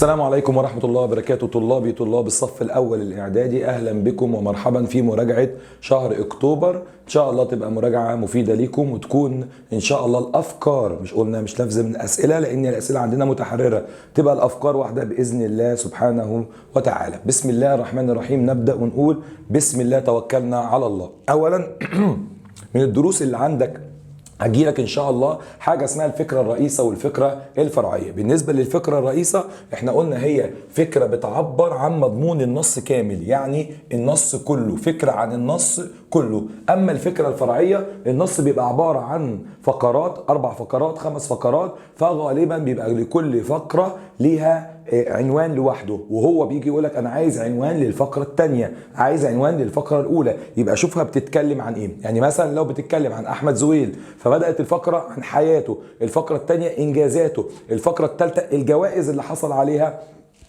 السلام عليكم ورحمة الله وبركاته. طلاب الصف الأول الإعدادي، أهلا بكم ومرحبا في مراجعة شهر أكتوبر. إن شاء الله تبقى مراجعة مفيدة ليكم وتكون إن شاء الله الأفكار، مش لفظ من الأسئلة لأن الأسئلة عندنا متحررة، تبقى الأفكار واحدة بإذن الله سبحانه وتعالى. بسم الله الرحمن الرحيم. نبدأ ونقول بسم الله توكلنا على الله. أولا من الدروس اللي عندك هجيلك ان شاء الله حاجه اسمها الفكره الرئيسه والفكره الفرعيه. بالنسبه للفكره الرئيسه احنا قلنا هي فكره بتعبر عن مضمون النص كامل، يعني النص كله، فكره عن النص كله. اما الفكره الفرعيه النص بيبقى عباره عن فقرات، 4 فقرات 5 فقرات، فغالبا بيبقى لكل فقره ليها عنوان لوحده، وهو بيجي يقول لك انا عايز عنوان للفقره الثانيه، عايز عنوان للفقره الاولى، يبقى شوفها بتتكلم عن ايه. يعني مثلا لو بتتكلم عن احمد زويل فبدات الفقره عن حياته، الفقره الثانيه انجازاته، الفقره الثالثه الجوائز اللي حصل عليها،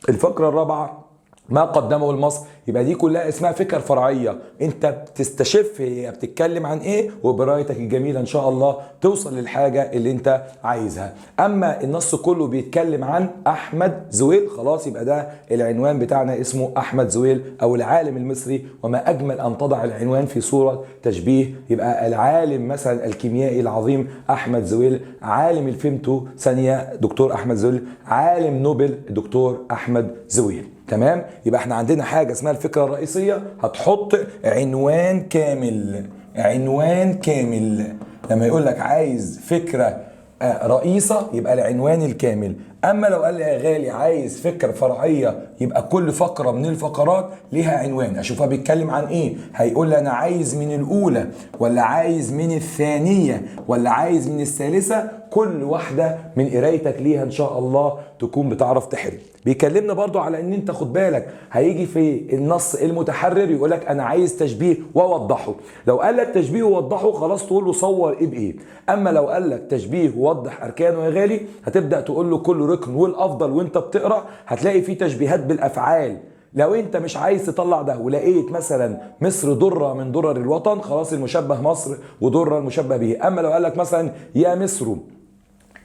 الفقره الرابعه ما قدمه لمصر. يبقى دي كلها اسمها فكر فرعيه، انت بتستشف هي بتتكلم عن ايه، وبرايتك الجميله ان شاء الله توصل للحاجه اللي انت عايزها. اما النص كله بيتكلم عن احمد زويل، خلاص يبقى ده العنوان بتاعنا اسمه احمد زويل او العالم المصري. وما اجمل ان تضع العنوان في صوره تشبيه، يبقى العالم مثلا الكيميائي العظيم احمد زويل، عالم الفيمتو ثانيه دكتور احمد زويل، عالم نوبل دكتور احمد زويل. تمام؟ يبقى احنا عندنا حاجه اسمها الفكره الرئيسيه، هتحط عنوان كامل. عنوان كامل لما يقول لك عايز فكره رئيسه يبقى العنوان الكامل. اما لو قال لي يا غالي عايز فكره فرعيه يبقى كل فقره من الفقرات ليها عنوان، اشوفها بيتكلم عن ايه. هيقول لي انا عايز من الاولى ولا عايز من الثانيه ولا عايز من الثالثه، كل واحده من قرايتك ليها ان شاء الله تكون بتعرف تحل. بيكلمنا برضو على ان انت خد بالك هيجي في النص المتحرر يقول لك انا عايز تشبيه ووضحه. لو قال لك تشبيه ووضحه خلاص تقول له صور ايه بايه. اما لو قال لك تشبيه ووضح اركانه يا غالي هتبدا تقول له كل ركن، والافضل وانت بتقرا هتلاقي فيه تشبيهات بالافعال. لو انت مش عايز تطلع ده ولقيت مثلا مصر ضره من ضرر الوطن، خلاص المشبه مصر وضره المشبه به. اما لو قال لك مثلا يا مصر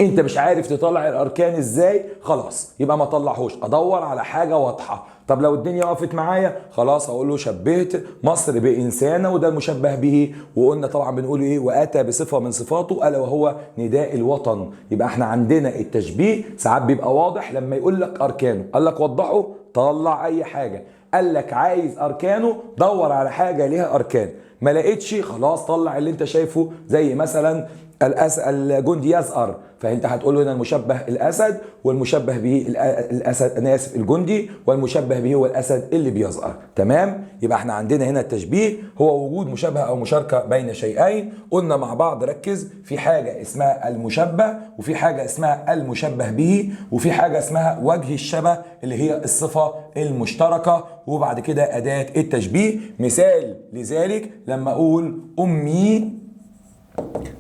انت مش عارف تطلع الاركان ازاي، خلاص يبقى ما طلعهوش، ادور على حاجه واضحه. طب لو الدنيا وقفت معايا خلاص اقول له شبهت مصر بانسانه وده المشبه به. وقلنا طبعا بنقول ايه، واتى بصفه من صفاته الا وهو نداء الوطن. يبقى احنا عندنا التشبيه ساعات بيبقى واضح لما يقول لك اركانه، قال لك وضحه طلع اي حاجه، قال لك عايز اركانه دور على حاجه ليها اركان، ما لقيتش خلاص طلع اللي انت شايفه. زي مثلا الجندي يزأر، فانت هتقول له هنا المشبه الاسد والمشبه به الاسد، انا اسف الجندي، والمشبه به هو الاسد اللي بيزأر. تمام؟ يبقى احنا عندنا هنا التشبيه هو وجود مشابهه او مشاركه بين شيئين. قلنا مع بعض ركز في حاجه اسمها المشبه، وفي حاجه اسمها المشبه به، وفي حاجه اسمها وجه الشبه اللي هي الصفه المشتركه، وبعد كده اداه التشبيه. مثال لذلك لما اقول امي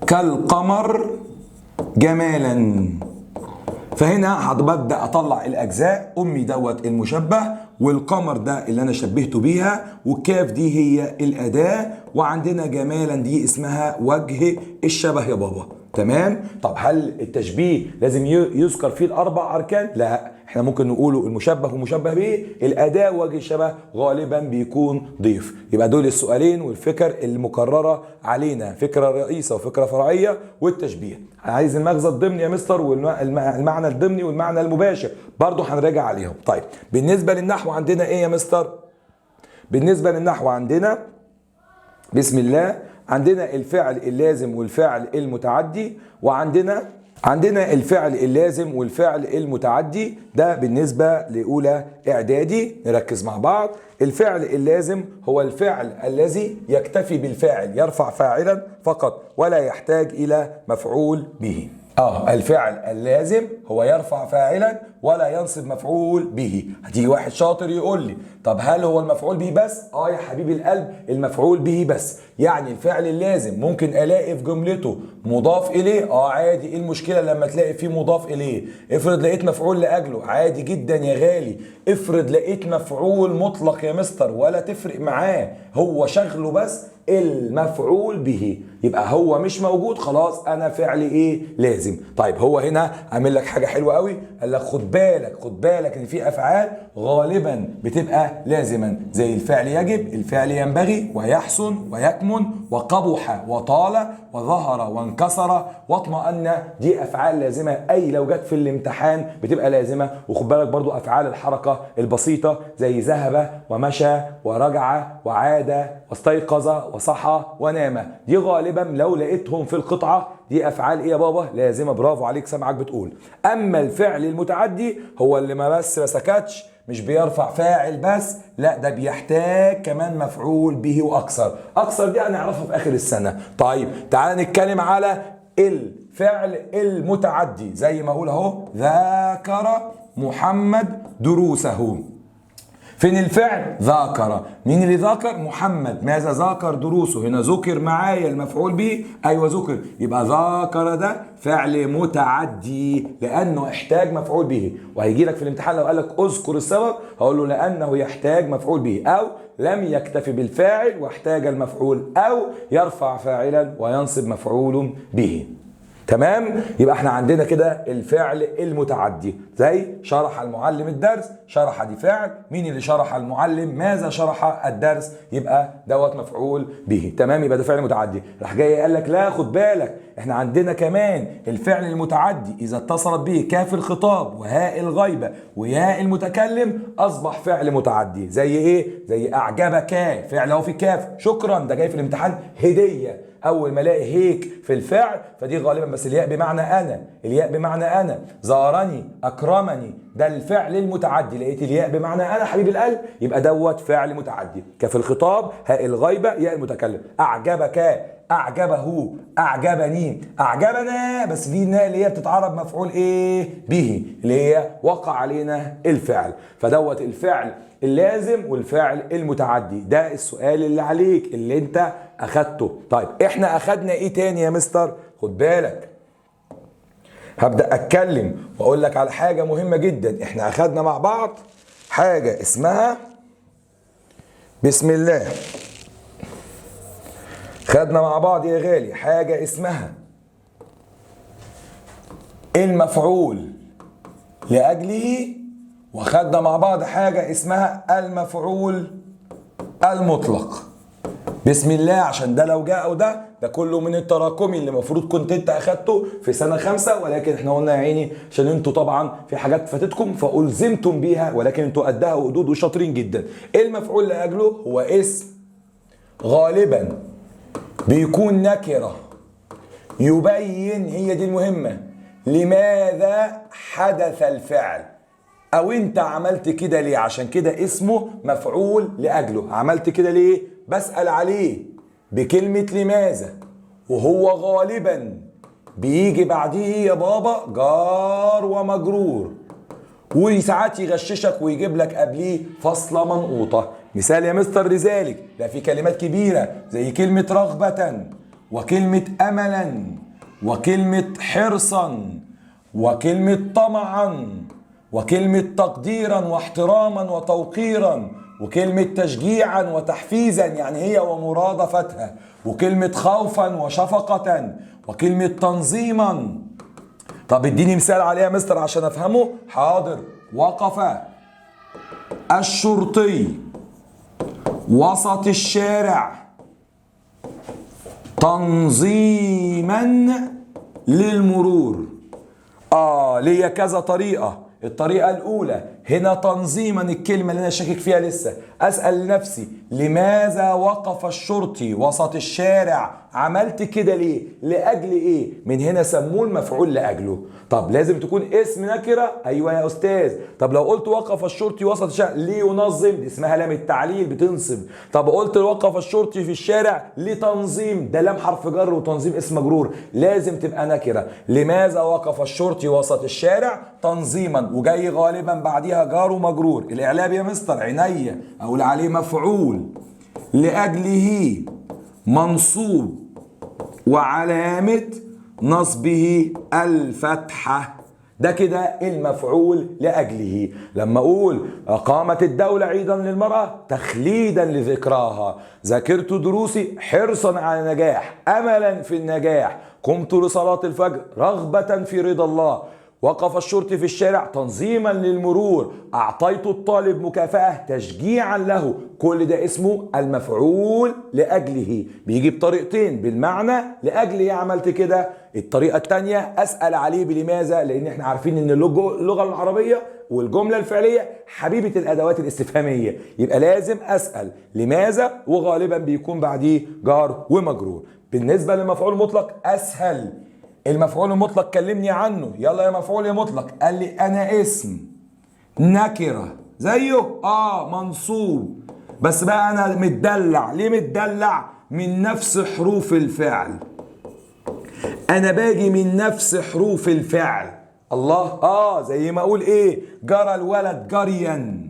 كالقمر جمالا، فهنا هبدأ اطلع الاجزاء. امي دوت المشبه، والقمر ده اللي انا شبهته بيها، والكاف دي هي الاداة، وعندنا جمالا دي اسمها وجه الشبه يا بابا. تمام؟ طب هل التشبيه لازم يذكر فيه الاربع اركان؟ لا، احنا ممكن نقوله المشبه ومشبه به، الاداة وجه الشبه غالبا بيكون ضيف. يبقى دول السؤالين والفكر المكررة علينا، فكرة رئيسة وفكرة فرعية والتشبيه. عايز المغزى الضمني يا مستر والمعنى الضمني والمعنى المباشر برضو هنراجع عليهم. طيب بالنسبة للنحو عندنا ايه يا مستر؟ بالنسبة للنحو عندنا بسم الله عندنا الفعل اللازم والفعل المتعدي، وعندنا الفعل اللازم والفعل المتعدي. ده بالنسبة لأولى إعدادي، نركز مع بعض. الفعل اللازم هو الفعل الذي يكتفي بالفاعل، يرفع فاعلا فقط ولا يحتاج إلى مفعول به. الفعل اللازم هو يرفع فاعلا ولا ينصب مفعول به. هتيجي واحد شاطر يقول لي طب هل هو المفعول به بس؟ يا حبيبي القلب المفعول به بس. يعني الفعل اللازم ممكن الاقي في جملته مضاف اليه، عادي. ايه المشكله لما تلاقي فيه مضاف اليه؟ افرض لقيت مفعول لاجله، عادي جدا يا غالي. افرض لقيت مفعول مطلق يا مستر ولا تفرق معاه، هو شغله بس المفعول به، يبقى هو مش موجود خلاص انا فعلي ايه؟ لازم. طيب هو هنا عامل لك حاجه حاجه حلوه قوي، قال لك خد بالك خد بالك ان في افعال غالبا بتبقى لازما، زي الفعل يجب، الفعل ينبغي، ويحسن، ويكمن، وقبح، وطال، وظهر، وانكسر، واطمأن. دي افعال لازمه، اي لو جت في الامتحان بتبقى لازمه. وخد بالك برضو افعال الحركه البسيطه زي ذهب ومشى ورجع وعاد واستيقظ وصحى ونام، دي غالبا لو لقيتهم في القطعه دي افعال ايه يا بابا؟ لازمه. برافو عليك، سامعك بتقول. اما الفعل المتعدي هو اللي ما سكتش، مش بيرفع فاعل بس، لا ده بيحتاج كمان مفعول به واكثر. اكثر دي هنعرفها في اخر السنه. طيب تعال نتكلم على الفعل المتعدي، زي ما اقول اهو ذاكر محمد دروسه. فين الفعل؟ ذاكر. مين اللي ذاكر؟ محمد. ماذا ذاكر؟ دروسه. هنا ذكر معايا المفعول به، ايوه ذكر، يبقى ذاكر ده فعل متعدي لانه احتاج مفعول به. وهيجي لك في الامتحان لو قال لك اذكر السبب، هقول له لانه يحتاج مفعول به، او لم يكتفي بالفاعل واحتاج المفعول، او يرفع فاعلا وينصب مفعول به. تمام؟ يبقى احنا عندنا كده الفعل المتعدي، زي شرح المعلم الدرس، شرح دي فعل، مين اللي شرح؟ المعلم. ماذا شرح؟ الدرس، يبقى دوت مفعول به. تمام؟ يبقى ده فعل متعدي. راح جاي قال لك لا خد بالك، احنا عندنا كمان الفعل المتعدي اذا اتصلت به كاف الخطاب وهاء الغيبه وياء المتكلم اصبح فعل متعدي. زي ايه؟ زي اعجبك، فعل اهو في كاف، شكرا ده جاي في الامتحان هديه. اول ما الاقي هيك في الفعل فدي غالبا، بس الياء بمعنى انا، الياء بمعنى انا. زارني، اكرمني، ده الفعل المتعدي. لقيت الياء بمعنى انا حبيب القلب، يبقى دوت فعل متعدي. كاف الخطاب، هاء الغيبه، ياء المتكلم. اعجبك، اعجبه، اعجبني، اعجبنا، بس دي الناء اللي هي بتتعرب مفعول ايه؟ به، اللي هي وقع علينا الفعل. فدوت الفعل اللازم والفعل المتعدي. ده السؤال اللي عليك اللي انت اخدته. طيب احنا اخدنا ايه تاني يا مستر؟ خد بالك، هبدأ اتكلم واقول لك على حاجة مهمة جدا. احنا اخدنا مع بعض حاجة اسمها بسم الله، خدنا مع بعض يا غالي حاجة اسمها المفعول لأجله، وخدنا مع بعض حاجة اسمها المفعول المطلق. بسم الله، عشان ده لو جاء او ده كله من التراكمي اللي المفروض كنت انت اخدته في سنة 5، ولكن احنا قلنا يا عيني عشان انتوا طبعا في حاجات فاتتكم فألزمتم بيها، ولكن انتوا قدها وقدود وشاطرين جدا. المفعول لأجله هو اسم غالبا بيكون نكرة يبين، هي دي المهمة، لماذا حدث الفعل، او انت عملت كده ليه. عشان كده اسمه مفعول لأجله. عملت كده ليه؟ بسأل عليه بكلمة لماذا، وهو غالبا بيجي بعديه يا بابا جار ومجرور، وساعات يغششك ويجيب لك قبليه فاصلة منقوطة. مثال يا مستر لذلك، ده في كلمات كبيرة زي كلمة رغبة، وكلمة أملا، وكلمة حرصا، وكلمة طمعا، وكلمة تقديرا واحتراما وتوقيرا، وكلمة تشجيعا وتحفيزا يعني هي ومرادفتها، وكلمة خوفا وشفقة، وكلمة تنظيما. طب اديني مثال عليها يا مستر عشان افهمه. حاضر. وقف الشرطي وسط الشارع تنظيما للمرور. ليا كذا طريقة. الطريقة الأولى هنا تنظيما، الكلمة اللي أنا شاكك فيها لسه، أسأل نفسي لماذا وقف الشرطي وسط الشارع؟ عملت كده ليه؟ لأجل إيه؟ من هنا سموه المفعول لأجله. طب لازم تكون اسم نكرة؟ أيوة يا أستاذ. طب لو قلت وقف الشرطي وسط الشارع ليه ينظم؟ دي اسمها لام التعليل بتنصب. طب قلت وقف الشرطي في الشارع لتنظيم، ده لام حرف جر وتنظيم اسم مجرور، لازم تبقى نكرة. لماذا وقف الشرطي وسط الشارع؟ تنظيما، وجاي غالبا بعديها جار ومجرور. الإعلاب يا مستر عينيا، أقول عليه مفعول لأجله منصوب وعلامة نصبه الفتحة. ده كده المفعول لأجله. لما أقول أقامت الدولة عيدا للمرأة تخليدا لذكراها، ذاكرت دروسي حرصا على النجاح أملا في النجاح، قمت لصلاة الفجر رغبة في رضا الله، وقف الشرطي في الشارع تنظيما للمرور، أعطيت الطالب مكافأة تشجيعا له. كل ده اسمه المفعول لأجله، بيجي بطريقتين، بالمعنى لأجل ايه عملت كده. الطريقة الثانية أسأل عليه بلماذا، لأن احنا عارفين ان اللغة العربية والجملة الفعلية حبيبة الأدوات الاستفهامية، يبقى لازم أسأل لماذا، وغالبا بيكون بعديه جار ومجرور. بالنسبة للمفعول المطلق أسهل. المفعول المطلق كلمني عنه، يلا يا مفعول يا مطلق. قال لي أنا اسم نكرة زيه منصوب، بس بقى أنا متدلع. ليه متدلع؟ من نفس حروف الفعل. أنا باجي من نفس حروف الفعل. الله، زي ما أقول إيه، جرى الولد جريا.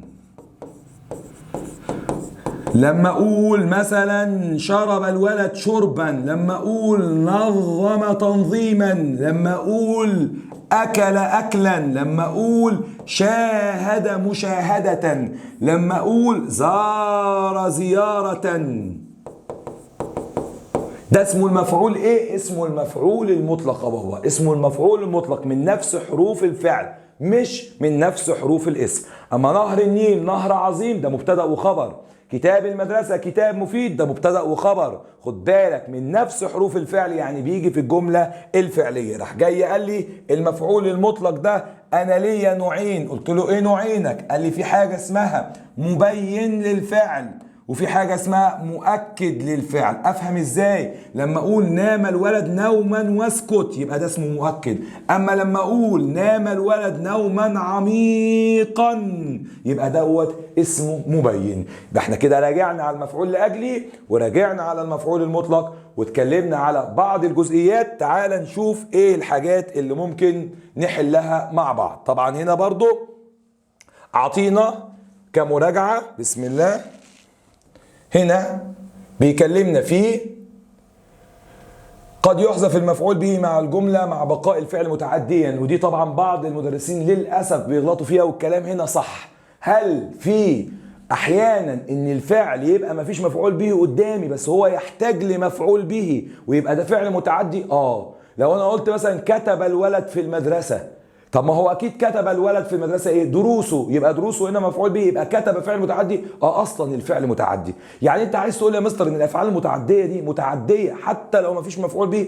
لما اقول مثلا شرب الولد شربا، لما اقول نظم تنظيما، لما اقول اكل اكلا، لما اقول شاهد مشاهدة، لما اقول زار زيارة. ده اسمه المفعول ايه؟ اسمه المفعول المطلق يا بابا، اسمه المفعول المطلق من نفس حروف الفعل مش من نفس حروف الاسم. اما نهر النيل نهر عظيم ده مبتدأ وخبر، كتاب المدرسة كتاب مفيد ده مبتدأ وخبر. خد بالك من نفس حروف الفعل، يعني بيجي في الجملة الفعلية. راح جاي قال لي المفعول المطلق ده أنا ليا نوعين. قلت له إيه نوعينك؟ قال لي في حاجة اسمها مبين للفعل وفي حاجة اسمها مؤكد للفعل. افهم ازاي؟ لما اقول نام الولد نوما واسكت يبقى ده اسمه مؤكد، اما لما اقول نام الولد نوما عميقا يبقى دوت اسمه مبين. ده احنا كده راجعنا على المفعول لاجله وراجعنا على المفعول المطلق واتكلمنا على بعض الجزئيات. تعال نشوف ايه الحاجات اللي ممكن نحلها مع بعض. طبعا هنا برضو اعطينا كمراجعة، بسم الله. هنا بيكلمنا فيه قد يحذف المفعول به مع الجملة مع بقاء الفعل متعديا، ودي طبعا بعض المدرسين للأسف بيغلطوا فيها، والكلام هنا صح. هل في احيانا ان الفعل يبقى مفيش مفعول به قدامي بس هو يحتاج لمفعول به ويبقى ده فعل متعدي؟ لو انا قلت مثلا كتب الولد في المدرسة، طب ما هو اكيد كتب الولد في المدرسه ايه؟ دروسه، يبقى دروسه هنا مفعول به، يبقى كتب فعل متعدي. اصلا الفعل متعدي. يعني انت عايز تقول يا مستر ان الافعال المتعديه دي متعديه حتى لو ما فيش مفعول به؟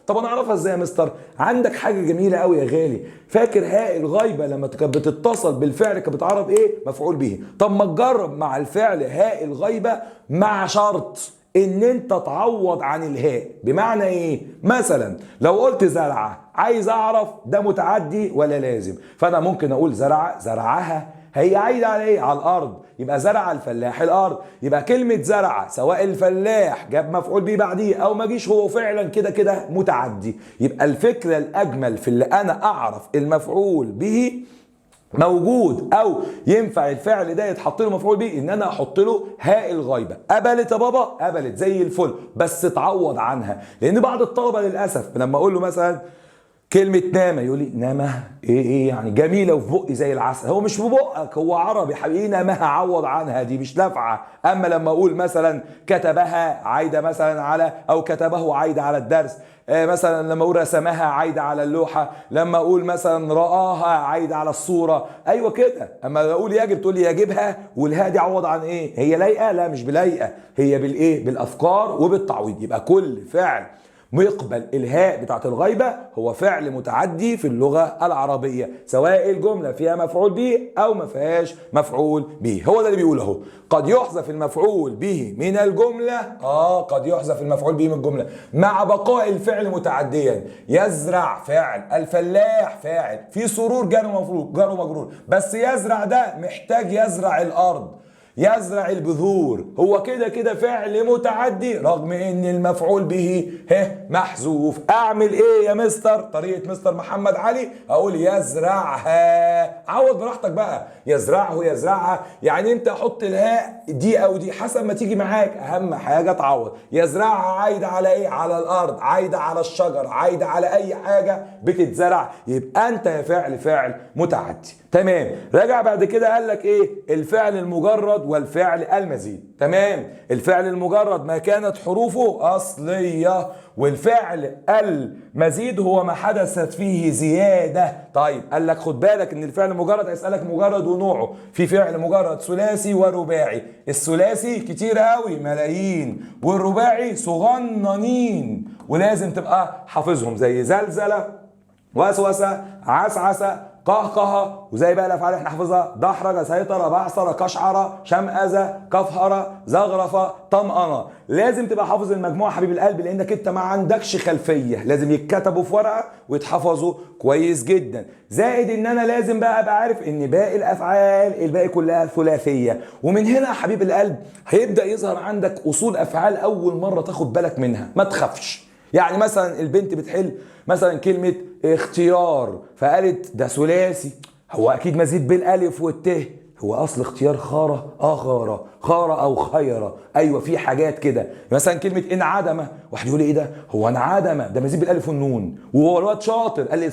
طب انا اعرفها ازاي يا مستر؟ عندك حاجه جميله قوي يا غالي، فاكر هاء الغيبه لما كانت بتتصل بالفعل كانت بتعرف ايه؟ مفعول به. طب ما تجرب مع الفعل هاء الغيبه مع شرط ان انت تعوض عن الهاء. بمعنى ايه؟ مثلا لو قلت زرعه، عايز اعرف ده متعدي ولا لازم، فانا ممكن اقول زرعه زرعها، هي عايده على ايه؟ على الارض، يبقى زرع الفلاح الارض. يبقى كلمه زرعه سواء الفلاح جاب مفعول به بعديه او ما جيش هو فعلا كده كده متعدي. يبقى الفكره الاجمل في اللي انا اعرف المفعول به موجود او ينفع الفعل ده يتحط له مفعول به ان انا احط له هاء الغيبه. قبلت يا بابا؟ قبلت زي الفل، بس تعوض عنها. لان بعض الطلبه للاسف لما اقول له مثلا كلمه نامه يقول لي نامه ايه يعني جميله وفي بقي زي العسل. هو مش في بقك، هو عربي حبيبي، نامها عوض عنها دي مش نافعه. اما لما اقول مثلا كتبها عايده مثلا على، او كتبه عايده على الدرس، مثلا لما اقول رسمها عايده على اللوحه، لما اقول مثلا راها عايده على الصوره. ايوه كده. اما اقول يجب تقول لي يجبها، والهاء دي عوض عن ايه؟ هي لايقه؟ لا مش بلايقه، هي بالايه؟ بالافكار وبالتعويض. يبقى كل فعل يقبل الهاء بتاعت الغيبة هو فعل متعدي في اللغة العربية، سواء الجملة فيها مفعول به أو ما فيهاش مفعول به. هو ده اللي بيقوله اهو. قد يحذف المفعول به من الجملة، قد يحذف المفعول به من الجملة مع بقاء الفعل متعديا. يزرع فاعل، الفلاح فاعل، في سرور جار ومجرور، بس يزرع ده محتاج يزرع الأرض، يزرع البذور، هو كده كده فعل متعدي رغم ان المفعول به محذوف. اعمل ايه يا مستر؟ طريقة مستر محمد علي، اقول يزرعها. عوض براحتك بقى، يزرعه يزرعها، يعني انت حط الهاء دي او دي حسب ما تيجي معاك، اهم حاجة تعوض. يزرعها عايدة على ايه؟ على الارض، عايدة على الشجر، عايدة على اي حاجة بتتزرع، يبقى انت يا فعل متعدي. تمام. راجع بعد كده قال لك ايه؟ الفعل المجرد المجرد والفعل المزيد. تمام. الفعل المجرد ما كانت حروفه أصلية، والفعل المزيد هو ما حدثت فيه زيادة. طيب قال لك خد بالك ان الفعل المجرد هيسألك مجرد ونوعه. في فعل مجرد ثلاثي ورباعي. الثلاثي كتير قوي ملايين، والرباعي صغننين ولازم تبقى حافظهم، زي زلزلة، وسوسة، عسعسة، قهقه، وزي بقى الافعال احنا حافظها: دحرج، سيطر، بعثر، كشعر، شمأذة، كفهر، زغرفه، طمأنه. لازم تبقى حافظ المجموعه حبيب القلب، لانك انت ما عندكش خلفيه، لازم يتكتبوا في ورقه ويتحفظوا كويس جدا. زائد ان انا لازم بقى ابقى عارف ان باقي الافعال الباقي كلها ثلاثيه. ومن هنا يا حبيب القلب هيبدا يظهر عندك اصول افعال اول مره تاخد بالك منها، ما تخافش. يعني مثلا البنت بتحل مثلا كلمة اختيار، فقالت ده ثلاثي، هو اكيد مزيد بالالف والت، هو اصل اختيار خارة، خارة، خارة او خيرة. ايوه في حاجات كده. مثلا كلمة انعدم، واحد يقول ايه ده، هو انعدم ده مزيد بالالف والنون، وهو الواد شاطر قال لي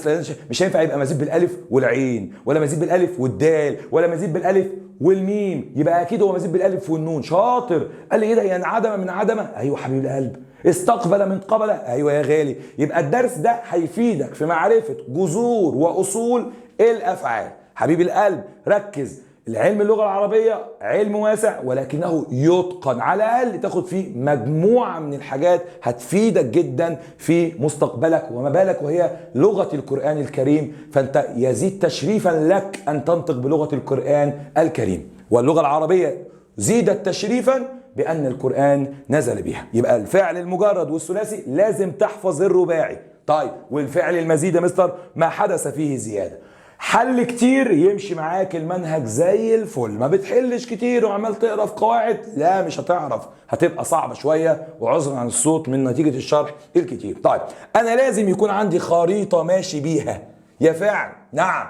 مش هينفع يبقى مزيد بالالف والعين، ولا مزيد بالالف والدال، ولا مزيد بالالف والميم، يبقى اكيد هو مزيد بالالف والنون. شاطر. قال لي ايه ده، هي انعدم من عدم. ايوه حبيب القلب. استقبل من قبل. ايوه يا غالي. يبقى الدرس ده هيفيدك في معرفة جذور واصول الافعال. حبيب القلب ركز، العلم اللغة العربية علم واسع ولكنه يتقن، على الأقل تاخد فيه مجموعة من الحاجات هتفيدك جدا في مستقبلك، وما بالك وهي لغة القرآن الكريم. فأنت يزيد تشريفا لك أن تنطق بلغة القرآن الكريم، واللغة العربية زيدت تشريفا بأن القرآن نزل بها. يبقى الفعل المجرد والثلاثي لازم تحفظ الرباعي. طيب والفعل المزيد يا مستر ما حدث فيه زيادة. حل كتير يمشي معاك المنهج زي الفل، ما بتحلش كتير وعمال تقرا في قواعد، لا مش هتعرف، هتبقى صعبة شوية، وعذرا عن الصوت من نتيجة الشرح الكتير. طيب أنا لازم يكون عندي خريطة ماشي بيها يا فعل. نعم.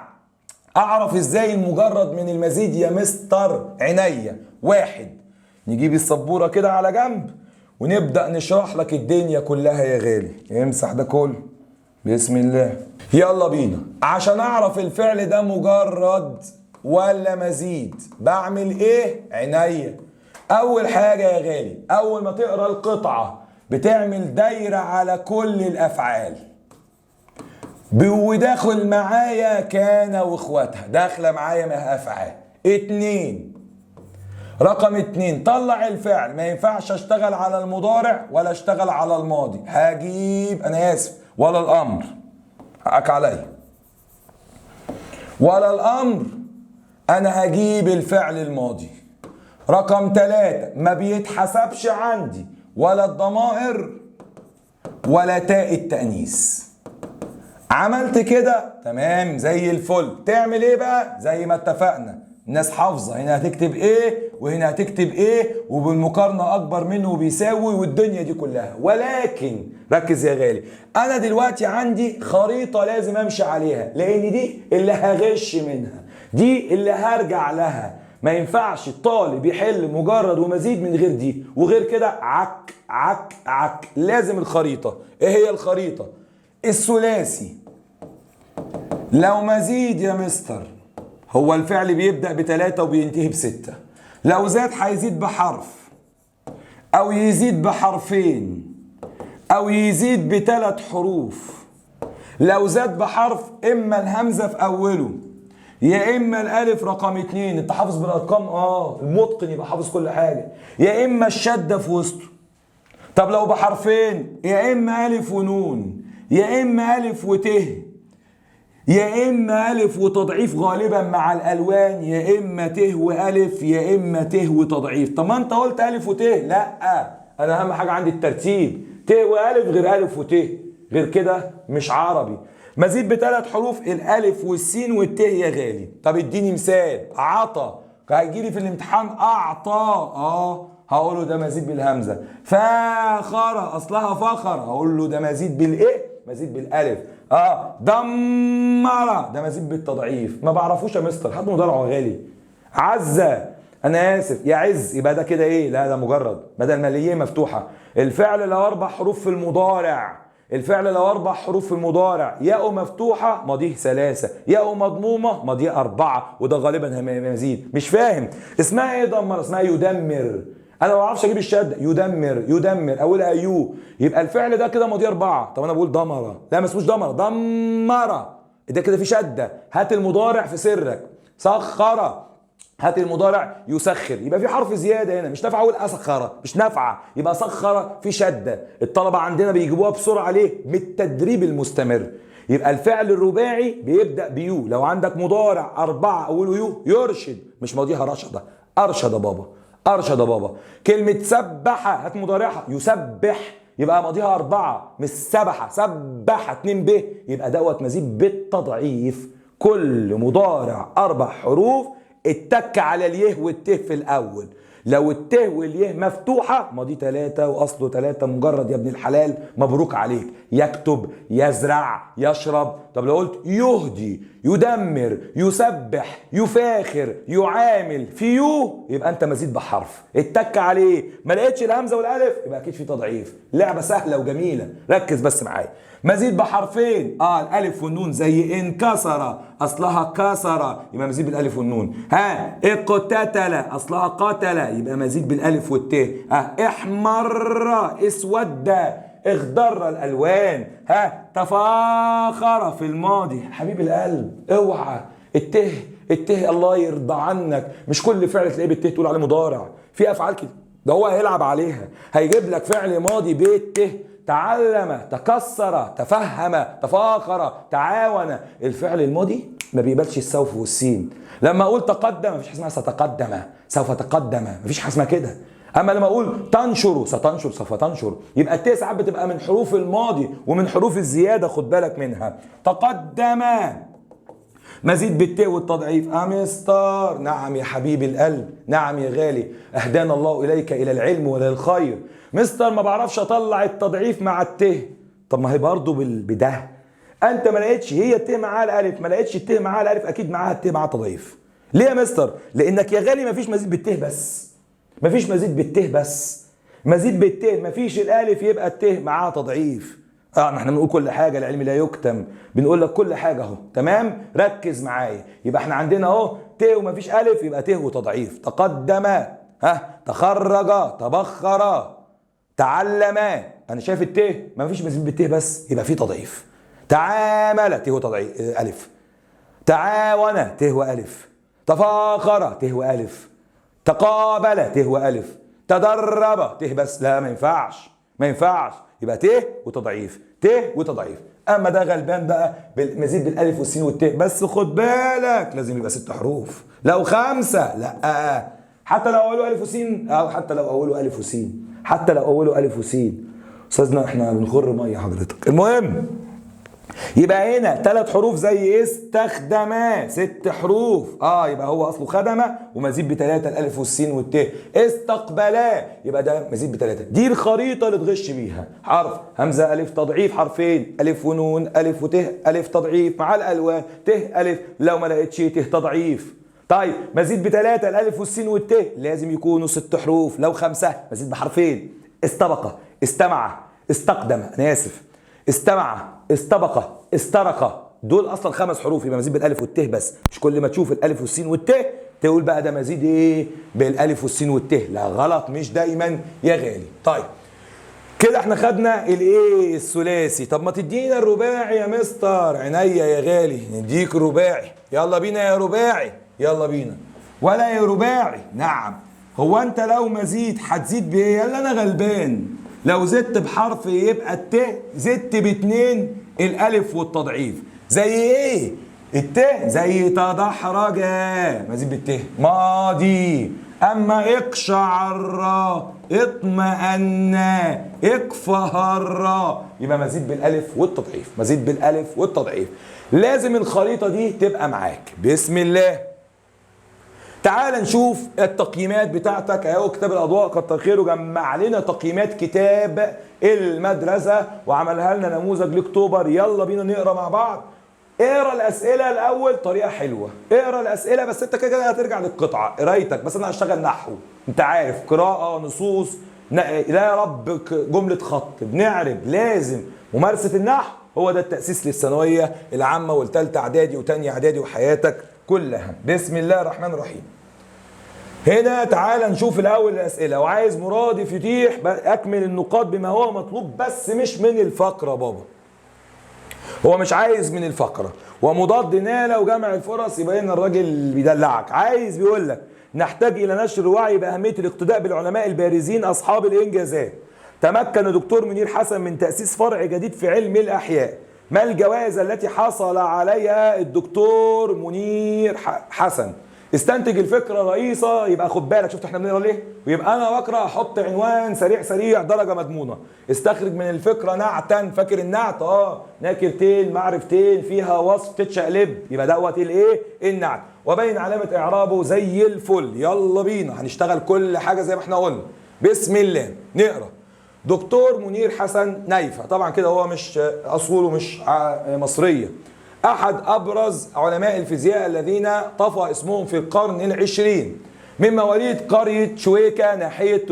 أعرف إزاي المجرد من المزيد يا مستر؟ عينيا. واحد، نجيب السبورة كده على جنب ونبدأ نشرح لك الدنيا كلها يا غالي. امسح ده كله بسم الله، يلا بينا. عشان اعرف الفعل ده مجرد ولا مزيد بعمل ايه؟ عينيا. اول حاجة يا غالي، اول ما تقرا القطعة بتعمل دايرة على كل الافعال، وداخل معايا كان واخواتها، داخلة معايا ما افعال. اتنين، رقم اتنين، طلع الفعل. ما ينفعش اشتغل على المضارع ولا اشتغل على الماضي، هجيب انا اسف ولا الامر، حقك عليا، ولا الامر، انا هجيب الفعل الماضي. رقم تلاتة، ما بيتحسبش عندي ولا الضمائر ولا تاء التأنيث. عملت كده تمام زي الفل. تعمل ايه بقى؟ زي ما اتفقنا، الناس حافظه هنا هتكتب ايه وهنا هتكتب ايه، وبالمقارنه اكبر منه وبيساوي والدنيا دي كلها. ولكن ركز يا غالي، انا دلوقتي عندي خريطه لازم امشي عليها، لان دي اللي هغش منها، دي اللي هرجع لها. ما ينفعش الطالب يحل مجرد ومزيد من غير دي، وغير كده عك عك عك. لازم الخريطه. ايه هي الخريطه؟ الثلاثي لو مزيد يا مستر هو الفعل بيبدأ بتلاتة وبينتهي بستة. لو زاد هيزيد بحرف او يزيد بحرفين او يزيد بثلاث حروف. لو زاد بحرف اما الهمزة في اوله يا اما الالف رقم اتنين. انت حافظ بالارقام؟ المتقن يبقى حافظ كل حاجة. يا اما الشدة في وسطه. طب لو بحرفين يا اما الف ونون يا اما الف وته يا اما الف وتضعيف غالبا مع الالوان، يا اما ته والف يا اما ته وتضعيف. طب ما انت قلت الف وته. لا، انا اهم حاجه عندي الترتيب، ت والف غير الف وته، غير كده مش عربي. مزيد بثلاث حروف، الالف والسين والته يا غالي. طب اديني مثال. عطى، هيجي لي في الامتحان اعطى، هقول له ده مزيد بالهمزه. فاخر، اصلها فخر، هقول له ده مزيد بالايه؟ مزيد بالالف. دمر، ده مزيد بالتضعيف. ما بعرفوش يا مستر، حد مضارعه غالي. عزة، انا اسف، يعز، يبقى ده كده ايه؟ لا ده مجرد، بدل ما ليه مفتوحه. الفعل له اربع حروف في المضارع، الفعل لو 4 حروف في المضارع ياء مفتوحه ماضيه 3، ياء مضمومه ماضيه 4، وده غالبا مزيد. مش فاهم اسمها ايه دمر؟ اسمها يدمر. انا ما بعرفش اجيب الشده. يدمر، يدمر اولها يو، يبقى الفعل ده كده ماضيه 4. طب انا بقول دمره، لا ما اسموش دمره، دمره، ده كده في شده. هات المضارع في سرك. سخر، هات المضارع يسخر، يبقى في حرف زياده هنا، مش نافعه اقول اسخر، مش نافعه، يبقى سخر في شده. الطلبه عندنا بيجيبوها بسرعه ليه؟ من التدريب المستمر. يبقى الفعل الرباعي بيبدا بيو. لو عندك مضارع 4 اوله يو، يرشد، مش ماضيها رشد، ارشد بابا، ارشد بابا. كلمه سبح هات مضارعها يسبح، يبقى ماضيها 4 مش سبحه، سبح 2 ب، يبقى دوت مزيد بالتضعيف. كل مضارع 4 حروف اتك على اليه والته في الاول. لو الته واليه مفتوحه ماضي 3 واصله 3 مجرد يا ابن الحلال، مبروك عليك. يكتب، يزرع، يشرب. طب لو قلت يهدي، يدمر، يسبح، يفاخر، يعامل، في يو، يبقى انت مزيد بحرف اتك عليه. ما لقيتش الهمزه والالف يبقى اكيد في تضعيف. لعبه سهله وجميله، ركز بس معايا. مزيد بحرفين، الالف والنون، زي انكسر اصلها كسر يبقى مزيد بالالف والنون. اقتتل اصلها قتل يبقى مزيد بالالف والت. احمر اسود اخضر الالوان. تفاخر في الماضي. حبيب القلب اوعى الته الله يرضى عنك، مش كل فعل تلاقيه بالته تقول عليه مضارع. في افعال كده ده هو هيلعب عليها، هيجيب لك فعل ماضي بالته. تعلم، تكسر، تفهم، تفاخر، تعاون. الفعل الماضي ما بيقبلش السوف والسين. لما اقول تقدم مفيش حاجه اسمها ستقدم، سوف تقدم، مفيش حاجه اسمها كده. اما لما اقول تنشر، ستنشر، سوف تنشر، يبقى التاء ساعات بتبقى من حروف الماضي ومن حروف الزياده، خد بالك منها. تقدم مزيد بالتاء والتضعيف. مستر، نعم يا حبيب القلب، نعم يا غالي، اهدانا الله اليك الى العلم وللخير. مستر ما بعرفش اطلع التضعيف مع الته. طب ما هي برضه بده، انت ما لقيتش هي الته معاها الالف، ما لقيتش الته معاها الالف، اكيد معاها الته معاها تضعيف. ليه يا مستر؟ لانك يا غالي ما فيش مزيد بالته بس، ما فيش مزيد بالته بس، مزيد بالته ما فيش الالف يبقى الته معاها تضعيف. احنا بنقول كل حاجه، العلم لا يكتم، بنقول لك كل حاجه اهو. تمام، ركز معايا. يبقى احنا عندنا اهو ت وما فيش الف يبقى ت وتضعيف. تقدم، تخرج، تبخر، تعلم. انا شايف الت ما فيش مزيد بالت بس يبقى في تضعيف. تعامل ت وتضعيف الف. تعاون ت والف. تفاخر ت والف. تقابل ت والف. تدرب ت بس، لا ما ينفعش، ما ينفعش، يبقى ت وتضعيف، ت وتضعيف. اما ده غلبان بقى بالمزيد بالالف والسين والت بس، خد بالك لازم يبقى 6 حروف، لو 5 لا. حتى لو اوله الف وسين، او حتى لو اوله الف وسين، حتى لو اوله الف وسين. استاذنا احنا بنخر ميه حضرتك. المهم يبقى هنا 3 حروف زي استخدما، 6 حروف. يبقى هو اصله خدمه ومزيد ب3 الالف والسين والت. استقبلا يبقى ده مزيد ب3. دي الخريطه اللي تغش بيها. حرف همزه الف تضعيف، حرفين الف ونون، الف وت، الف تضعيف مع الالوان، ت الف. لو ما لقيتش ت تضعيف. طيب مزيد ب3 الالف والسين والت لازم يكونوا 6 حروف، لو 5 مزيد بحرفين. استبق، استمع، استقدم، انا اسف، استمع، استبق، استرق، دول اصلا 5 حروف، يبقى مزيد بالالف والت بس. مش كل ما تشوف الالف والسين والت تقول بقى ده مزيد ايه بالالف والسين والت، لا غلط، مش دايما يا غالي. طيب كده احنا خدنا الايه الثلاثي. طب ما تدينا الرباعي يا مستر؟ عينيا يا غالي نديك رباعي. يلا بينا يا رباعي، يلا بينا. ولا يا رباعي؟ نعم. هو انت لو مزيد هتزيد بايه؟ يلا انا غلبان. لو زدت بحرف يبقى الت، زدت ب2 الالف والتضعيف. زي ايه؟ الت زي تدحرج مزيد بالت ماضي. اما اقشعر، اطمأن، اكفهر، يبقى مزيد بالالف والتضعيف، مزيد بالالف والتضعيف. لازم الخريطه دي تبقى معاك. بسم الله. تعال نشوف التقييمات بتاعتك اهو. كتاب الاضواء كتر خيره جمع لنا تقييمات كتاب المدرسه وعملها لنا نموذج لاكتوبر. يلا بينا نقرا مع بعض. اقرا الاسئله الاول، طريقه حلوه. اقرا الاسئله بس انت كده هترجع للقطعه قرايتك، بس انا هشتغل نحو، انت عارف، قراءه، نصوص، لا يا رب جمله خط، بنعرب، لازم ممارسه النحو هو ده التاسيس للثانويه العامه والثالثه اعدادي وثانيه اعدادي وحياتك كلها. بسم الله الرحمن الرحيم. هنا تعال نشوف الاول الاسئله، وعايز مرادف يتيح اكمل النقاط بما هو مطلوب، بس مش من الفقره بابا. هو مش عايز من الفقره. ومضاد ناله وجمع الفرص، يبقى هنا الراجل بيدلعك. عايز بيقول لك نحتاج الى نشر الوعي باهميه الاقتداء بالعلماء البارزين اصحاب الانجازات. تمكن دكتور منير حسن من تاسيس فرع جديد في علم الاحياء. ما الجوائز التي حصل عليها الدكتور منير حسن؟ استنتج الفكره رئيسه. يبقى خد بالك، شفت احنا بنقرا ليه؟ ويبقى انا بقرا احط عنوان سريع سريع درجه مضمونه. استخرج من الفكره نعتا. فاكر النعت؟ نكرتين معرفتين فيها وصف تتشقلب، يبقى دوت الايه؟ النعت. وبين علامه اعرابه زي الفل. يلا بينا هنشتغل كل حاجه زي ما احنا قلنا. بسم الله نقرا. دكتور منير حسن نيفة، طبعا كده هو مش اصوله مش مصريه، احد ابرز علماء الفيزياء الذين طفى اسمهم في القرن العشرين، من مواليد قريه شويكه ناحيه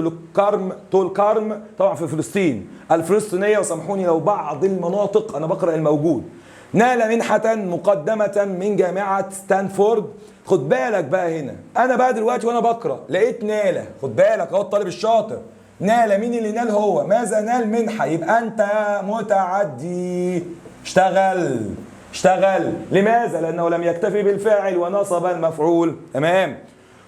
تولكارم طبعا في فلسطين الفلسطينيه، وسامحوني لو بعض المناطق انا بقرا الموجود. نال منحه مقدمه من جامعه ستانفورد. خد بالك بقى هنا، انا بقى دلوقتي وانا بقرا لقيت ناله. خد بالك اهو الطالب الشاطر. نال، مين اللي نال؟ هو. ماذا نال؟ منحه. يبقى انت متعدي. اشتغل. لماذا؟ لأنه لم يكتفي بالفاعل ونصب المفعول. تمام.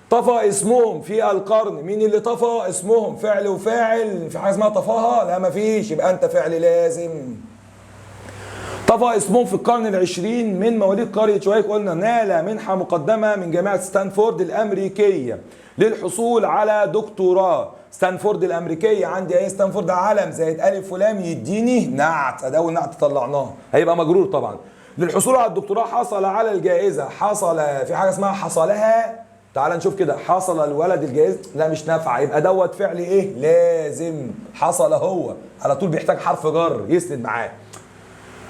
طفى اسمهم في القرن. مين اللي طفى اسمهم؟ فعل وفاعل. في حاجة اسمها طفاها؟ لا مفيش. يبقى أنت فعل لازم. طفى اسمهم في القرن العشرين من مواليد قرية شويك. قلنا نال منحة مقدمة من جامعة ستانفورد الأمريكية للحصول على دكتوراه. ستانفورد الأمريكية، عندي ايه؟ ستانفورد علم زائد ألف ولام يديني نعت. ده أول نعت طلعناه، هيبقى مجرور طبعا. للحصول على الدكتوراه حصل على الجائزة. حصل في حاجة اسمها حصلها. تعال نشوف كده. حصل الولد الجائزة؟ لا مش نافعة. يبقى دوت فعل ايه؟ لازم. حصل هو على طول بيحتاج حرف جر يسند معاه.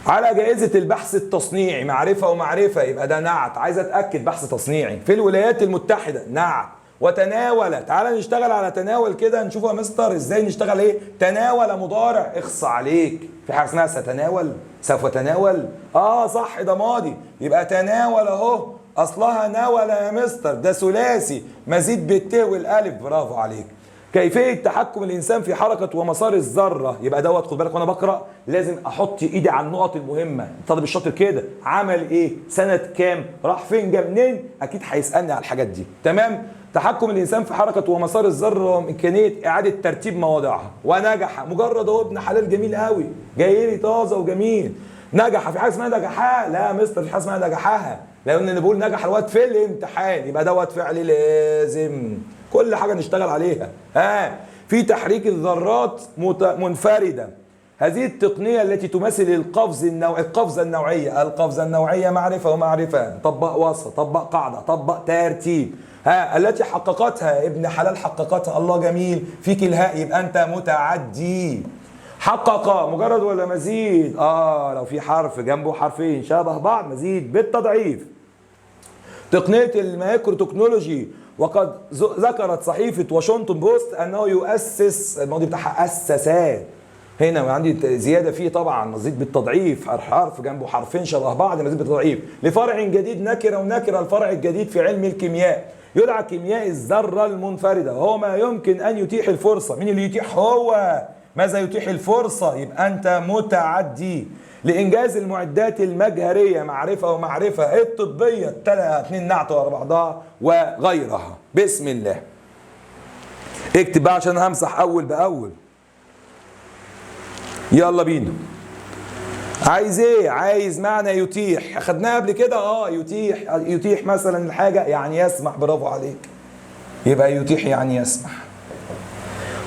على جائزة البحث التصنيعي. معرفة ومعرفة، يبقى ده نعت. عايز اتأكد بحث تصنيعي في الولايات المتحدة. نعت. وتناول. تعال نشتغل على تناول كده، نشوف يا مستر ازاي نشتغل ايه؟ تناول مضارع. اخص عليك، في حاجه اسمها ستناول، سوف تناول. صح ده ماضي. يبقى تناول اهو اصلها ناول يا مستر، ده ثلاثي مزيد بالت والالف. برافو عليك. كيفيه تحكم الانسان في حركه ومسار الذره. يبقى دوت خد بالك وانا بقرا لازم احط ايدي على النقط المهمه. الطالب الشاطر كده عمل ايه؟ سنه كام؟ راح فين؟ جه منين؟ اكيد هيسالني على الحاجات دي. تمام. تحكم الانسان في حركه ومسار الذره وامكانيه اعاده ترتيب مواضعها. ونجح. مجرد اهو ابن حلال جميل قوي جاي لي طازه وجميل. نجح. في حاجه اسمها نجحها؟ لا يا مستر، في حاجه اسمها نجحها، لان اللي بقول نجح الواد في الامتحان. يبقى دوت فعل لازم. كل حاجه نشتغل عليها. في تحريك الذرات منفرده. هذه التقنيه التي تمثل القفزه النوعيه. القفزه النوعيه معرفه ومعرفه. طبق وصف، طبق قاعده، طبق ترتيب. التي حققتها ابن حلال. حققتها. الله جميل. فيك الهاء، يبقى انت متعدي. حقق مجرد ولا مزيد؟ لو في حرف جنبه حرفين شبه بعض مزيد بالتضعيف. تقنيه المايكرو تكنولوجي. وقد ذكرت صحيفه واشنطن بوست انه يؤسس، الماضي بتاعها اسسات. هنا عندي زياده فيه طبعا مزيد بالتضعيف، حرف جنبه حرفين شبه بعض مزيد بالتضعيف. لفرع جديد نكره ونكره. الفرع الجديد في علم الكيمياء يدعى كيمياء الذره المنفرده، وهو ما يمكن ان يتيح الفرصه. مين اللي يتيح؟ هو. ماذا يتيح الفرصه؟ يبقى انت متعدي. لانجاز المعدات المجهريه. معرفه ومعرفه. الطبيه، 2 نعت ورا بعضها وغيرها. بسم الله. اكتب بقى عشان همسح اول باول. يلا بينا. عايز ايه؟ عايز معنى يتيح. اخدناها قبل كده. يتيح مثلا الحاجه يعني يسمح. برافو عليك. يبقى يتيح يعني يسمح.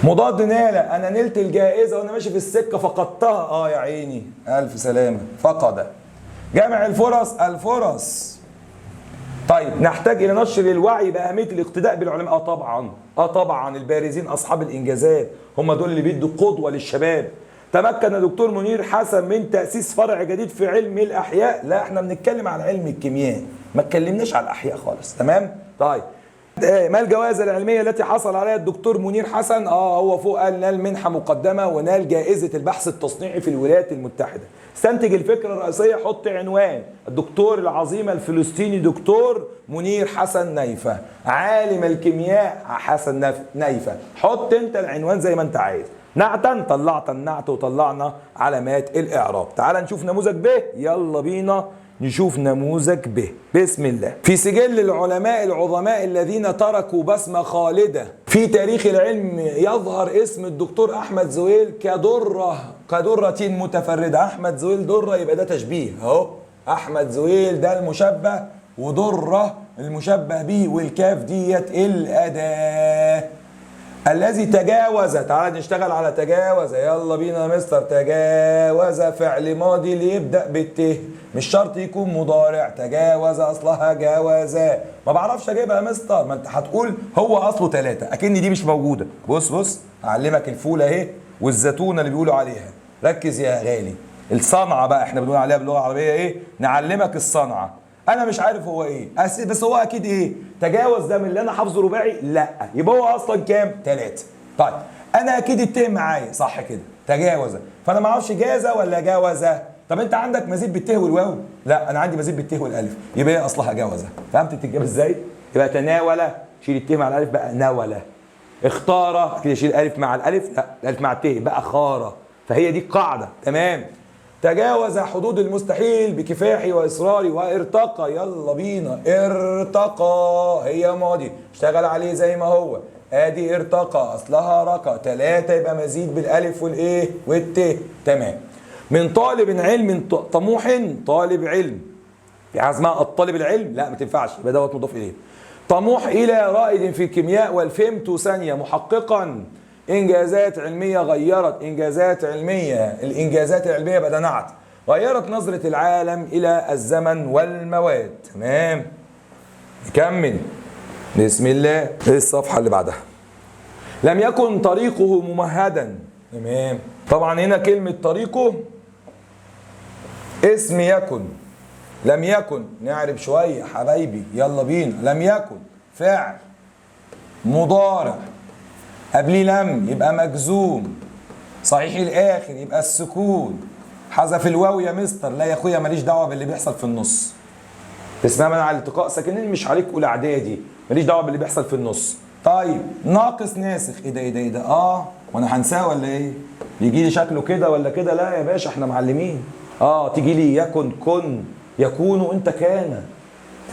مضاد نال. انا نلت الجائزه وانا ماشي في السكه فقدتها. يا عيني الف سلامه. فقد. جمع الفرص. طيب نحتاج الى نشر الوعي باهميه الاقتداء بالعلماء. طبعا البارزين اصحاب الانجازات هم دول اللي بيدوا قدوه للشباب. تمكن دكتور منير حسن من تأسيس فرع جديد في علم الأحياء. لا احنا بنتكلم عن علم الكيمياء، ما اتكلمناش على الأحياء خالص. تمام؟ طيب ما الجوائز العلميه التي حصل عليها الدكتور منير حسن؟ هو فوق قال نال منحه مقدمه ونال جائزه البحث التصنيعي في الولايات المتحده. استنتج الفكره الرئيسيه، حط عنوان: الدكتور العظيم الفلسطيني دكتور منير حسن نيفه، عالم الكيمياء حسن نيفه. حط انت العنوان زي ما انت عايز. نعتا، طلعت النعت وطلعنا علامات الاعراب. تعال نشوف نموذج ب. يلا بينا نشوف نموذج ب. بسم الله. في سجل العلماء العظماء الذين تركوا بسمة خالدة في تاريخ العلم يظهر اسم الدكتور أحمد زويل كدرة متفردة. أحمد زويل درة، يبقى ده تشبيه أهو. أحمد زويل ده المشبه، ودرة المشبه به، والكاف ديت الأداة. الذي تجاوز، تعال نشتغل على تجاوز. يلا بينا يا مستر. تجاوز فعل ماضي اللي يبدأ بالت، مش شرط يكون مضارع. تجاوز اصلها جاوزا، ما بعرفش اجيبها يا مستر. ما انت هتقول هو اصله 3، اكن دي مش موجوده. بص اعلمك الفول اهي والزيتونه اللي بيقولوا عليها. ركز يا غالي. الصنعه بقى احنا بنقول عليها باللغه العربيه ايه؟ نعلمك الصنعه. انا مش عارف هو ايه بس هو اكيد ايه؟ تجاوز ده من اللي انا حافظه رباعي؟ لا، يبقى هو اصلا كام؟ 3. طيب انا اكيد التهم معايا صح كده، تجاوز، فانا ما اعرفش جازه ولا جاوزه. طب انت عندك مزيد بالته والواو؟ لا، انا عندي مزيد بالته والالف، يبقى هي اصلها جاوزه. فهمت بتتجاب ازاي؟ يبقى تناول، شيل الته مع الالف بقى ناول. اختار، كده شيل الالف مع الالف، لا الالف مع الته بقى خار. فهي دي القاعده. تمام. تجاوز حدود المستحيل بكفاحي واصراري وارتقى. يلا بينا. ارتقى هي ماضي، اشتغل عليه زي ما هو. ادي ارتقى اصلها رقى. 3 يبقى مزيد بالالف والايه والت. تمام. من طالب علم طموح، طالب علم في حاجه اسمها الطالب العلم، لا ما تنفعش، يبقى دوت مضاف اليه. طموح الى رائد في الكيمياء والفهمت ثانيه محققا انجازات علميه غيرت. انجازات علميه، الانجازات العلميه بقى نعت، غيرت نظره العالم الى الزمن والمواد. تمام. نكمل. بسم الله. الصفحه اللي بعدها. لم يكن طريقه ممهدا. تمام. طبعا هنا كلمه طريقه اسم يكن. لم يكن، نعرب شويه حبايبي، يلا بينا. لم يكن فعل مضارع، قبليه لم يبقى مجزوم، صحيح الاخر يبقى السكون. حذف الواو يا مستر. لا يا اخويا، ماليش دعوه باللي بيحصل في النص. اسمها منع الالتقاء ساكنين، مش عليك اولى اعدادي، ماليش دعوه باللي بيحصل في النص. طيب ناقص ناسخ، ايه ده وانا هنساه ولا ايه؟ يجي لي شكله كده ولا كده؟ لا يا باشا، احنا معلمين. تيجي لي يكن، كن، يكون، انت كان.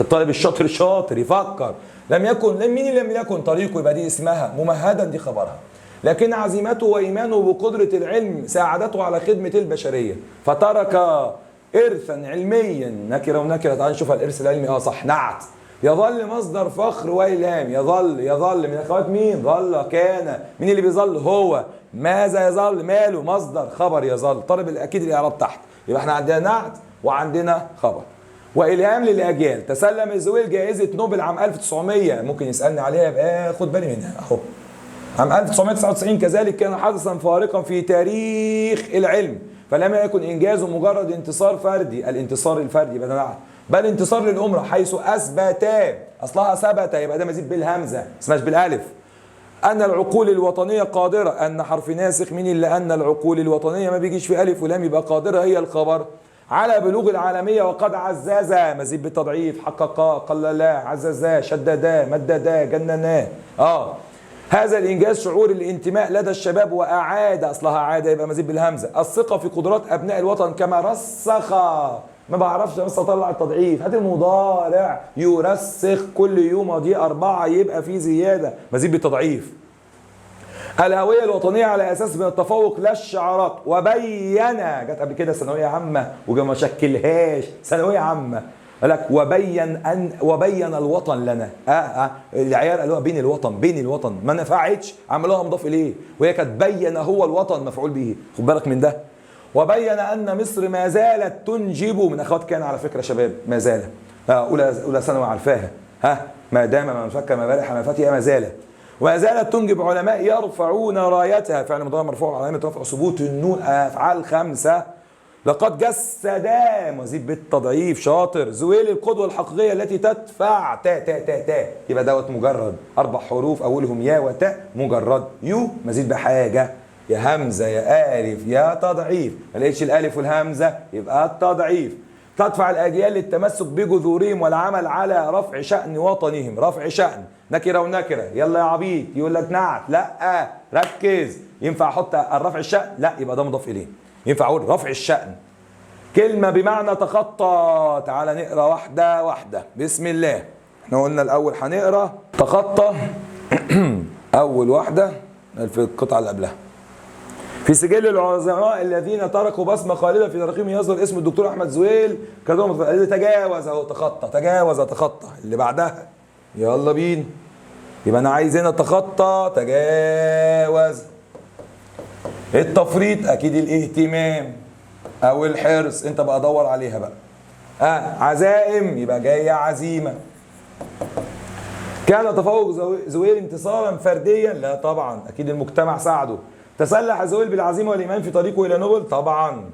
الطالب الشاطر شاطر يفكر. لم يكن، مين اللي لم يكن طريقه؟ يبقى دي اسمها. ممهدا دي خبرها. لكن عزيمته وإيمانه بقدرة العلم ساعدته على خدمة البشرية، فترك إرثا علميا. نكرة ونكرة. تعال نشوف الإرث العلمي. صح، نعت. يظل مصدر فخر وإلهام. يظل من أخوات مين؟ ظل، كان. مين اللي بيظل؟ هو. ماذا يظل؟ ماله؟ مصدر، خبر يظل. طالب أكيد الإعراب تحت. يبقى احنا عندنا نعت وعندنا خبر. وإلهام للأجيال. تسلم زويل جائزة نوبل عام 1900. ممكن يسألني عليها، يبقى خد بالي منها أهو. عام 1999 كذلك كان حدثا فارقا في تاريخ العلم، فلم يكن إنجازه مجرد انتصار فردي، الانتصار الفردي بل انتصار للأمة، حيث أثبت، أصلها ثبت، يبقى ده مزيد بالهمزة اسمهاش بالألف، أن العقول الوطنية قادرة. أن حرف ناسخ. مين اللي أن العقول الوطنية ما بيجيش في ألف ولام، يبقى قادرة هي الخبر. على بلوغ العالمية وقد عزز، مزيد بالتضعيف، حققا، قللا، عززا، شددا، مددا، جننا. هذا الإنجاز شعور الانتماء لدى الشباب، وأعاد، أصلها عاد يبقى مزيد بالهمزة، الثقة في قدرات أبناء الوطن كما رسخ. ما بعرفش بس أطلع التضعيف. هات المضارع. يرسخ، كل يوم دي 4 يبقى في زيادة، مزيد بالتضعيف. الهوية الوطنية على أساس من التفوق لا الشعارات. وبين، جت قبل كده ثانوية عامة وما شكلهاش ثانوية عامة، قال لك وبين الوطن لنا. العيال قالوها بين الوطن، ما نفعتش، عملوها مضاف اليه، وهي كانت بين هو الوطن مفعول به. خد بالك من ده. وبين ان مصر ما زالت تنجب، من اخوات كان على فكره شباب، ما زال اولى ثانوي عارفاها. ما دام ما فك ما برح ما فتي ما زال. وما زالت تنجب علماء يرفعون رايتها. فعل مضارع مرفوع علامه رفع ثبوت النون. افعال 5 لقد جسدا مزيد بالتضعيف شاطر. زويل القدوة الحقيقية التي تدفع تا تا تا تا يبقى دوت مجرد 4 حروف أولهم يا وتاء مجرد. يو مزيد بحاجة يا همزة يا ألف يا تضعيف، ما لقيتش الألف والهمزة يبقى التضعيف. تدفع الأجيال للتمسك بجذورهم والعمل على رفع شأن وطنهم. رفع شأن نكرة ونكرة، يلا يا عبيط يقول لك نعت، لا ركز. ينفع أحط الرفع الشأن؟ لا يبقى ده مضاف إليه. ينفع أقول رفع الشأن. كلمة بمعنى تخطى، تعالى نقرأ واحدة واحدة. بسم الله. احنا قلنا الأول هنقرأ تخطى أول واحدة في القطعة اللي قبلها. في سجل العظماء الذين تركوا بصمة خالدة في تراخيم يظهر اسم الدكتور أحمد زويل كدوم تجاوز أهو تخطى تجاوز تخطى. اللي بعدها يلا بينا. يبقى أنا عايز هنا تخطى تجاوز. التفريط أكيد الاهتمام أو الحرص، أنت بقى دور عليها بقى. عزائم يبقى جاية عزيمة. كان تفوق زويل انتصارا فرديا؟ لا طبعا، أكيد المجتمع ساعده. تسلح زويل بالعزيمة والإيمان في طريقه إلى نوبل؟ طبعا.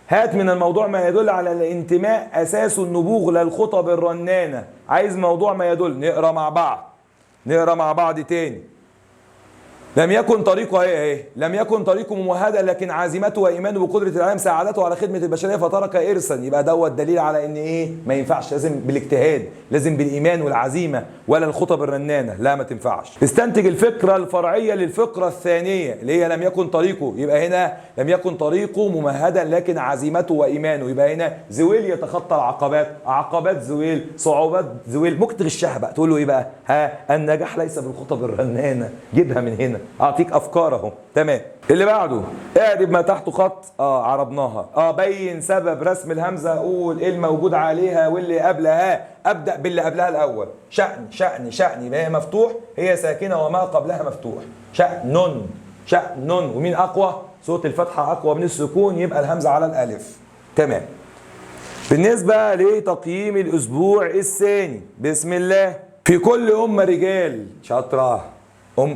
هات من الموضوع ما يدل على الانتماء أساس النبوغ للخطب الرنانة. عايز موضوع ما يدل. نقرأ مع بعض. نقرأ مع بعض تاني. لم يكن طريقه ايه؟ لم يكن طريقه ممهدا لكن عزيمته وايمانه بقدره العالم ساعدته على خدمه البشريه فترك ارثا. يبقى دوت دليل على ان ايه؟ ما ينفعش، لازم بالاجتهاد، لازم بالايمان والعزيمه، ولا الخطب الرنانه، لا ما تنفعش. استنتج الفكره الفرعيه للفقره الثانيه اللي هي لم يكن طريقه. يبقى هنا لم يكن طريقه ممهدا لكن عزيمته وايمانه. يبقى هنا زويل يتخطى العقبات، عقبات زويل، صعوبات زويل. ممكن تغشها بقى تقول له ايه بقى؟ النجاح ليس بالخطب الرنانه. جيبها من هنا، اعطيك افكار اهو. تمام. اللي بعده اعرب ما تحته خط. عربناها. بين سبب رسم الهمزه. قول ايه الموجود عليها واللي قبلها. ابدا باللي قبلها الاول. شأن شأن شأن يبقى هي مفتوح، هي ساكنه وما قبلها مفتوح. شأن شأن. ومين اقوى؟ صوت الفتحه اقوى من السكون، يبقى الهمزه على الالف. تمام. بالنسبه لتقييم الاسبوع الثاني، بسم الله. في كل امه رجال. شاطره.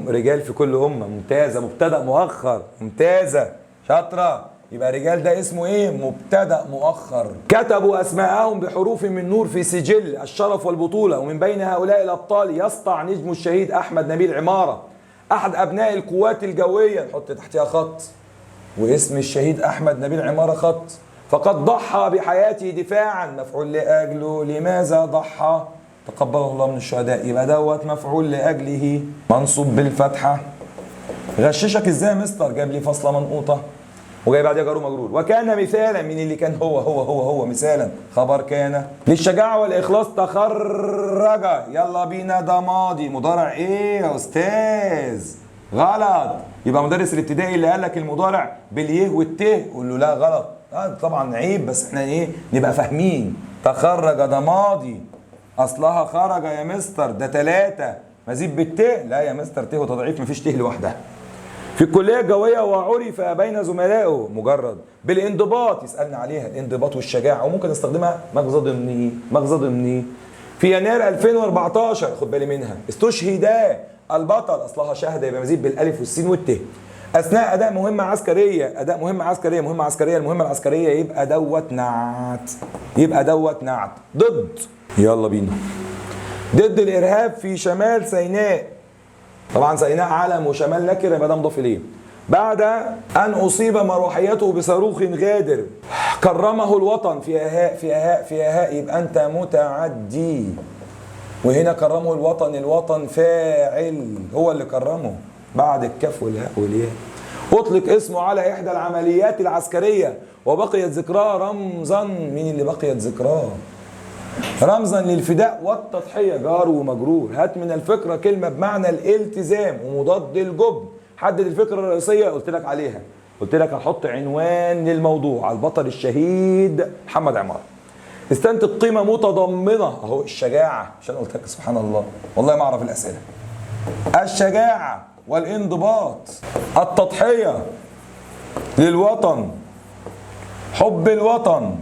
رجال في كل امه. ممتازه. مبتدا مؤخر. ممتازه شاطره. يبقى رجال ده اسمه ايه؟ مبتدا مؤخر. كتبوا اسماءهم بحروف من نور في سجل الشرف والبطوله، ومن بين هؤلاء الابطال يسطع نجم الشهيد احمد نبيل عماره احد ابناء القوات الجويه. نحط تحتها خط، واسم الشهيد احمد نبيل عماره خط. فقد ضحى بحياته دفاعا. مفعول لاجله. لماذا ضحى؟ تقبل الله من الشهداء. يبقى دوت مفعول لاجله منصوب بالفتحه. غششك ازاي يا مستر؟ جاب لي فاصله منقوطه وجاي بعدها جار ومجرور. وكان مثالا من اللي كان هو مثالا خبر كان. للشجاعه والاخلاص تخرج. يلا بينا ده ماضي. مضارع ايه يا استاذ؟ غلط. يبقى مدرس الابتدائي اللي قال لك المضارع باليه والته قول له لا غلط. طبعا عيب، بس احنا ايه نبقى فاهمين. تخرج ده ماضي، اصلها خرج يا مستر. ده 3 مزيد بالته. لا يا مستر، ته وتضعيف، مفيش ته لوحدها. في الكليه الجويه وعرف بين زملائه مجرد. بالانضباط يسالنا عليها، الانضباط والشجاعه، وممكن نستخدمها مغزى ضمني. مغزى ضمني. في يناير 2014 خد بالي منها. استشهد البطل، اصلها شهد، يبقى مزيد بالالف والسين والته. اثناء اداء مهمه عسكريه. اداء مهمه عسكريه. مهمه عسكريه. المهمه العسكريه يبقى دوت نعت. يبقى دوت نعت. ضد. يلا بينا. ضد الارهاب في شمال سيناء. طبعا سيناء علم وشمال نكره، يبقى ده مضاف اليه. بعد ان اصيب مروحيته بصاروخ غادر كرمه الوطن. فيها يبقى انت متعدي. وهنا كرمه الوطن. الوطن فاعل، هو اللي كرمه بعد الكاف والهاء والياء. اطلق اسمه على احدى العمليات العسكريه وبقيت ذكراه رمزا. مين اللي بقيت ذكراه؟ رمزا للفداء والتضحيه. جار ومجرور. هات من الفكره كلمه بمعنى الالتزام ومضاد الجبن. حدد الفكره الرئيسيه قلت لك عليها. قلت لك هنحط عنوان للموضوع. البطل الشهيد محمد عمار. استنتج قيمه متضمنه اهو. الشجاعه، عشان قلت لك سبحان الله والله ما اعرف الاسئله. الشجاعه والانضباط. التضحيه للوطن. حب الوطن.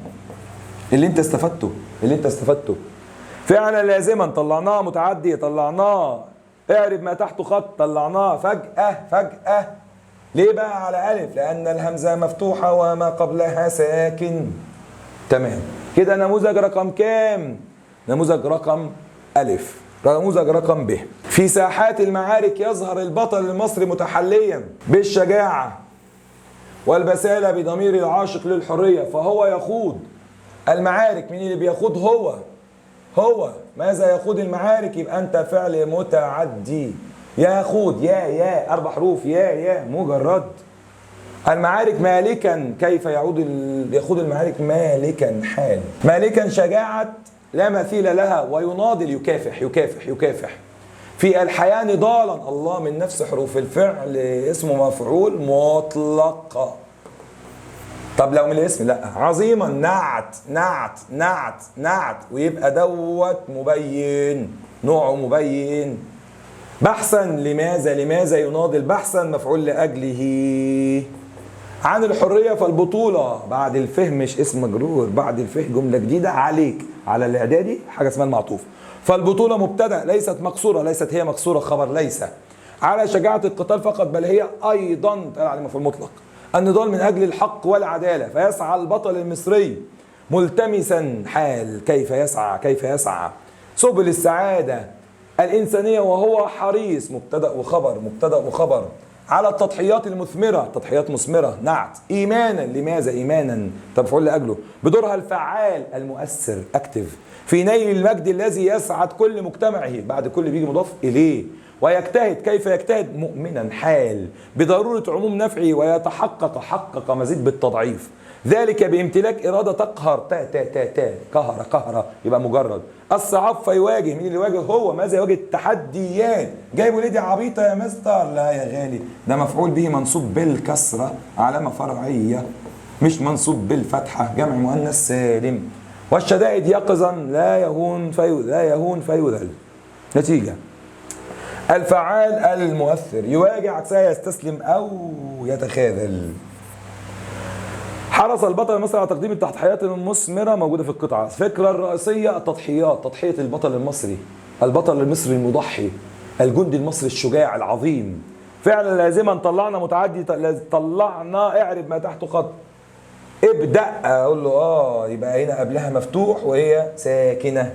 اللي انت استفدته. فعلا لازما طلعناه. متعدي طلعناه. اعرب ما تحته خط طلعناه. فجأة ليه بقى على ألف؟ لأن الهمزة مفتوحة وما قبلها ساكن. تمام كده. نموذج رقم كام؟ نموذج رقم ألف. نموذج رقم ب. في ساحات المعارك يظهر البطل المصري متحليا بالشجاعة والبسالة بضمير العاشق للحرية، فهو يخوض المعارك. مين اللي بيخوض؟ هو. ماذا يخوض المعارك؟ يبقى أنت فعل متعدي. يخوض، يا 4 حروف، يا مجرد. المعارك مالكا، كيف يخوض المعارك مالكا حال. مالكا شجاعة لا مثيل لها، ويناضل يكافح. في الحياة نضالا، الله من نفس حروف الفعل اسمه مفعول مطلق. طب لو من الاسم لا، عظيما نعت ويبقى دوت مبين، نوعه مبين. بحثا، لماذا يناضل؟ بحثا مفعول لأجله. عن الحرية فالبطولة، بعد الفه مش اسم مجرور، بعد الفه جملة جديدة عليك، على الإعدادي حاجة اسمها المعطوف. فالبطولة مبتدأ، ليست مقصورة، ليست هي مقصورة خبر ليس. على شجاعة القتال فقط، بل هي أيضا تقال على مفعول مطلق. النضال من أجل الحق والعدالة، فيسعى البطل المصري ملتمسا حال كيف يسعى سبل السعادة الإنسانية، وهو حريص مبتدأ وخبر على التضحيات المثمرة، تضحيات مثمرة نعت. إيمانا، لماذا إيمانا؟ طب مفعول لأجله. بدورها الفعال المؤثر أكتف في نيل المجد الذي يسعد كل مجتمعه، بعد كل بيجي مضاف إليه. ويجتهد، كيف يجتهد؟ مؤمنا حال بضرورة عموم نفعه، ويتحقق مزيد بالتضعيف، ذلك بامتلاك إرادة تقهر. قهر يبقى مجرد. الصعاب فيواجه، مين اللي يواجه؟ هو. ماذا يواجه؟ التحديات. جايبه ليه دي عبيطة يا مستر؟ لا يا غالي، ده مفعول به منصوب بالكسرة علامة فرعية، مش منصوب بالفتحة، جمع مؤنث سالم. والشدائد يقظا لا يهون فيذل. نتيجة الفعال المؤثر يواجه عكسها يستسلم أو يتخاذل. حرص البطل المصري على تقديم التضحيات المثمرة موجودة في القطعة. الفكرة الرئيسية التضحيات، تضحية البطل المصري، البطل المصري المضحي، الجندي المصري الشجاع العظيم. فعلا لازما طلعنا متعدي، طلعنا اعرب ما تحته خط. ابدأ، اقول له يبقى هنا قبلها مفتوح وهي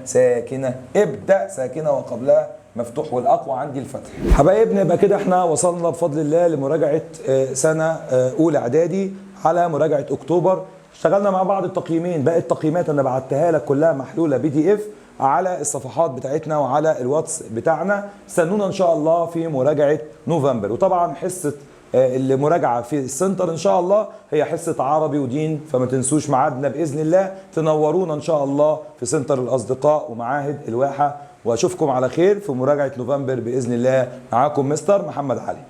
ساكنة. ابدأ ساكنة وقبلها مفتوح، والاقوى عندي الفتح. حبايبنا يبقى كده احنا وصلنا بفضل الله لمراجعة سنة اولى اعدادي على مراجعة اكتوبر. اشتغلنا مع بعض التقييمين، باقي التقييمات انا بعتها لك كلها محلولة PDF على الصفحات بتاعتنا وعلى الواتس بتاعنا. استنونا ان شاء الله في مراجعة نوفمبر. وطبعا حصة المراجعة في السنتر ان شاء الله هي حصة عربي ودين، فما تنسوش ميعادنا باذن الله. تنورونا ان شاء الله في سنتر الاصدقاء ومعاهد الواحة، واشوفكم على خير في مراجعة نوفمبر باذن الله. معاكم مستر محمد علي.